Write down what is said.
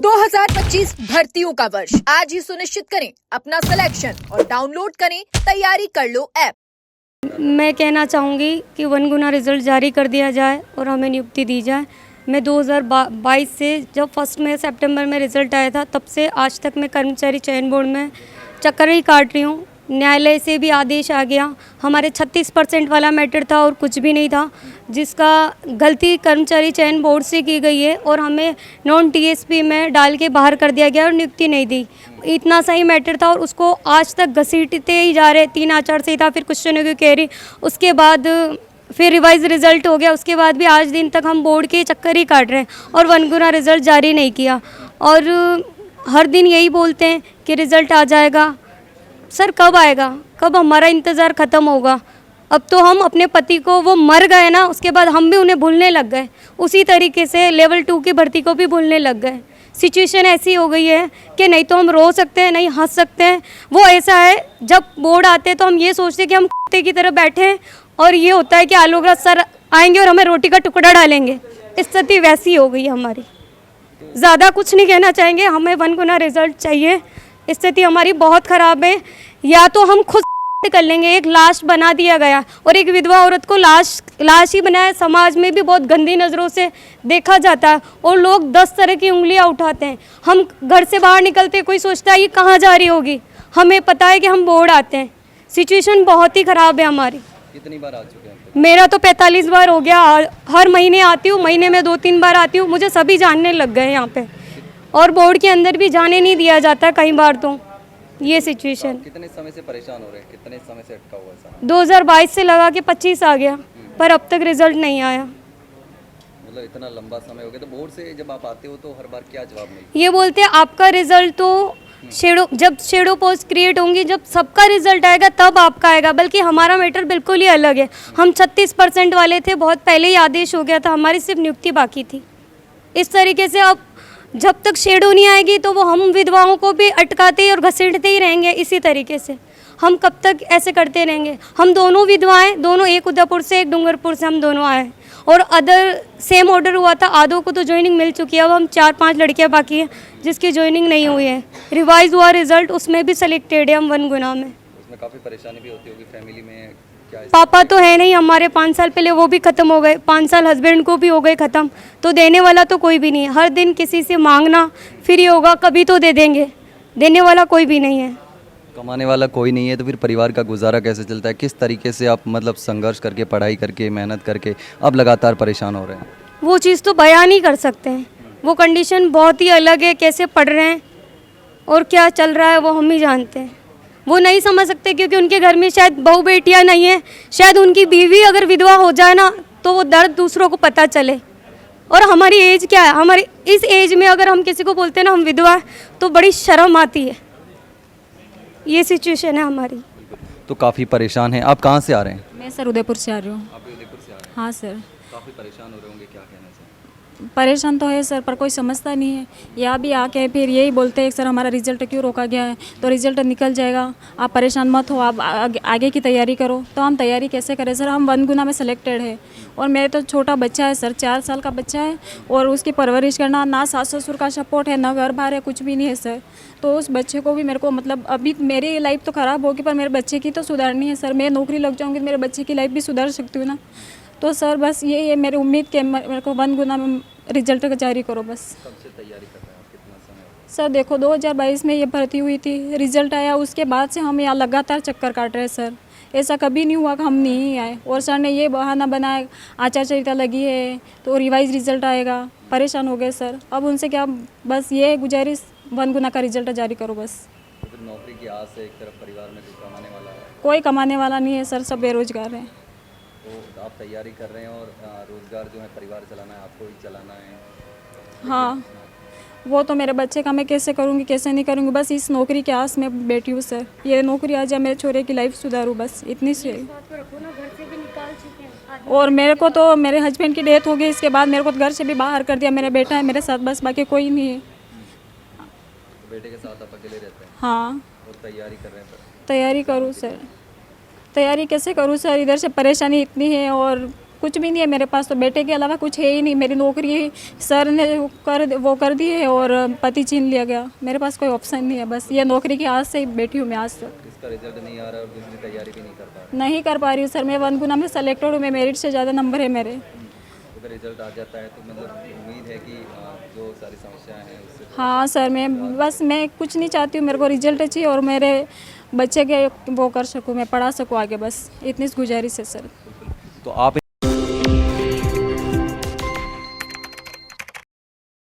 2025 भर्तियों का वर्ष आज ही सुनिश्चित करें अपना सिलेक्शन और डाउनलोड करें तैयारी कर लो ऐप। मैं कहना चाहूँगी कि 1 गुना रिजल्ट जारी कर दिया जाए और हमें नियुक्ति दी जाए। मैं 2022 से जब फर्स्ट में सितंबर में रिजल्ट आया था तब से आज तक मैं कर्मचारी चयन बोर्ड में चक्कर ही काट रही हूँ। न्यायालय से भी आदेश आ गया, हमारे 36% वाला मैटर था और कुछ भी नहीं था, जिसका गलती कर्मचारी चयन बोर्ड से की गई है और हमें नॉन टीएसपी में डाल के बाहर कर दिया गया और नियुक्ति नहीं दी। इतना सही मैटर था और उसको आज तक घसीटते ही जा रहे। 3 आचार संहिता, फिर क्वेश्चन की क्वेरी, उसके बाद फिर रिवाइज रिजल्ट हो गया, उसके बाद भी आज दिन तक हम बोर्ड के चक्कर ही काट रहे हैं और 1 गुना रिजल्ट जारी नहीं किया। और हर दिन यही बोलते हैं कि रिज़ल्ट आ जाएगा। सर कब आएगा, कब हमारा इंतज़ार ख़त्म होगा? अब तो हम अपने पति को, वो मर गए ना, उसके बाद हम भी उन्हें भूलने लग गए। उसी तरीके से लेवल 2 की भर्ती को भी भूलने लग गए। सिचुएशन ऐसी हो गई है कि नहीं तो हम रो सकते हैं, नहीं हंस सकते हैं। वो ऐसा है, जब बोर्ड आते हैं तो हम ये सोचते हैं कि हम कुत्ते की तरह बैठे हैं और ये होता है कि आलोकराज सर आएंगे और हमें रोटी का टुकड़ा डालेंगे। स्थिति वैसी हो गई है हमारी। ज़्यादा कुछ नहीं कहना चाहेंगे, हमें 1 गुना रिजल्ट चाहिए। स्थिति हमारी बहुत ख़राब है। या तो हम खुद कर लेंगे, एक लाश बना दिया गया और एक विधवा औरत को लाश ही बनाया। समाज में भी बहुत गंदी नज़रों से देखा जाता है और लोग 10 तरह की उंगलियां उठाते हैं। हम घर से बाहर निकलते कोई सोचता है ये कहाँ जा रही होगी, हमें पता है कि हम बोर्ड आते हैं। सिचुएशन बहुत ही ख़राब है हमारी। कितनी बार आ चुके हैं? मेरा तो 45 बार हो गया। हर महीने आती हूँ, महीने में 2-3 बार आती हूँ। मुझे सभी जानने लग गए यहाँ पे और बोर्ड के अंदर भी जाने नहीं दिया जाता कई बार। तो ये सिचुएशन। कितने समय से परेशान हो रहे हैं, कितने समय से अटका हुआ है? 2022 से लगा के 25 आ गया पर अब तक रिजल्ट नहीं आया। मतलब इतना लंबा समय हो गया। तो बोर्ड से जब आप आते हो तो हर बार क्या जवाब मिलता ये बोलते हैं आपका रिजल्ट तो जब शेडो पोस्ट क्रिएट होंगी, जब सबका रिजल्ट आएगा तब आपका आएगा। बल्कि हमारा मैटर बिल्कुल ही अलग है। हम 36% वाले थे, बहुत पहले ही आदेश हो गया था, हमारी सिर्फ नियुक्ति बाकी थी। इस तरीके से अब जब तक शेडो नहीं आएगी तो वो हम विधवाओं को भी अटकाते ही और घसीटते ही रहेंगे। इसी तरीके से हम कब तक ऐसे करते रहेंगे? हम दोनों विधवाएं, दोनों, एक उदयपुर से एक डूंगरपुर से, हम दोनों आए और अदर सेम ऑर्डर हुआ था। आधों को तो ज्वाइनिंग मिल चुकी है, अब हम 4-5 लड़कियां बाकी हैं जिसकी ज्वाइनिंग नहीं हुई है। रिवाइज हुआ रिजल्ट, उसमें भी सेलेक्टेड है हम 1 गुना में। उसमें काफ़ी परेशानी भी होती होगी फैमिली में? क्या पापा तो है नहीं हमारे, 5 साल पहले वो भी ख़त्म हो गए। 5 साल हस्बैंड को भी हो गए ख़त्म। तो देने वाला तो कोई भी नहीं है। हर दिन किसी से मांगना, फिर ये होगा कभी तो दे देंगे, देने वाला कोई भी नहीं है। कमाने वाला कोई नहीं है तो फिर परिवार का गुजारा कैसे चलता है? किस तरीके से आप मतलब संघर्ष करके, पढ़ाई करके, मेहनत करके अब लगातार परेशान हो रहे हैं? वो चीज़ तो बयान नहीं कर सकते हैं। वो कंडीशन बहुत ही अलग है, कैसे पढ़ रहे हैं और क्या चल रहा है वो हम ही जानते हैं। वो नहीं समझ सकते क्योंकि उनके घर में शायद बहू बेटियां नहीं है। शायद उनकी बीवी अगर विधवा हो जाए ना तो वो दर्द दूसरों को पता चले। और हमारी एज क्या है, हमारी इस एज में अगर हम किसी को बोलते हैं ना हम विधवा है तो बड़ी शर्म आती है। ये सिचुएशन है हमारी। तो काफ़ी परेशान हैं। आप कहाँ से आ रहे हैं? मैं सर उदयपुर से आ रही हूँ। आप भी उदयपुर से आ रहे हैं? हाँ सर। काफ़ी परेशान हो रहे होंगे, क्या कहना चाहिए? परेशान तो है सर, पर कोई समझता नहीं है। यहाँ भी आके फिर यही बोलते हैं सर हमारा रिजल्ट क्यों रोका गया है, तो रिजल्ट निकल जाएगा, आप परेशान मत हो, आप आगे की तैयारी करो। तो हम तैयारी कैसे करें सर? हम 1 गुना में सेलेक्टेड है और मेरे तो छोटा बच्चा है सर, 4 साल का बच्चा है और उसकी परवरिश करना, ना सास ससुर का सपोर्ट है, ना घर बार है, कुछ भी नहीं है सर। तो उस बच्चे को भी मेरे को, मतलब अभी मेरी लाइफ तो ख़राब होगी पर मेरे बच्चे की तो सुधारनी है सर। मैं नौकरी लग जाऊँगी तो मेरे बच्चे की लाइफ भी सुधार सकती हूँ ना। तो सर बस यही है मेरी उम्मीद कि मेरे को 1 गुना में रिजल्ट जारी करो बस। कब से तैयारी कर रहे हैं आप? कितना समय? सर देखो 2022 में ये भर्ती हुई थी, रिजल्ट आया, उसके बाद से हम यहाँ लगातार चक्कर काट रहे हैं सर। ऐसा कभी नहीं हुआ कि हम नहीं आए। और सर ने ये बहाना बनाया आचार संहिता लगी है तो रिवाइज रिजल्ट आएगा। परेशान हो गए सर। अब उनसे क्या, बस ये गुजारिश 1 गुना का रिजल्ट जारी करो बस। तो फिर नौकरी की आस है, एक तरफ परिवार में कुछ कमाने वाला है? कोई कमाने वाला नहीं है सर, सब बेरोजगार हैं। तो आप तैयारी कर रहे हैं और रोज़गार जो है परिवार चलाना है, आपको ही चलाना है। हाँ, वो तो मेरे बच्चे का मैं कैसे करूँगी, कैसे नहीं करूँगी, बस इस नौकरी के आस में बैठी हूँ सर। ये नौकरी आ जाए, मेरे छोरे की लाइफ सुधारूँ, बस इतनी सी। और मेरे को तो मेरे हस्बैंड की डेथ हो गई, इसके बाद मेरे को तो घर से भी बाहर कर दिया। मेरा बेटा है मेरे साथ, बस बाकी कोई नहीं है। तो बेटे के साथ आप अकेले रहते हैं? हाँ। और तैयारी कर रहे हैं? तैयारी करूँ सर, तैयारी कैसे करूँ सर? इधर से परेशानी इतनी है और कुछ भी नहीं है मेरे पास, तो बेटे के अलावा कुछ है ही नहीं। मेरी नौकरी सर ने वो कर दी है और पति छीन लिया गया। मेरे पास कोई ऑप्शन नहीं है, बस ये नौकरी की आस से ही बैठी हूँ मैं आज तक। इसका रिजल्ट नहीं आ रहा और दूसरी तैयारी भी नहीं कर पा रहे। नहीं कर पा रही हूँ सर। मैं 1 गुना में सेलेक्टेड हूँ, मैं मेरिट से ज़्यादा नंबर है मेरे। अगर रिजल्ट आ जाता है तो मतलब उम्मीद है कि जो सारी समस्याएं हैं उससे हाँ सर, मैं कुछ नहीं चाहती हूँ, मेरे को रिजल्ट चाहिए और मेरे बच्चे के वो कर सकूँ, मैं पढ़ा सकूँ आगे, बस इतनी गुजारिश है सर। तो आप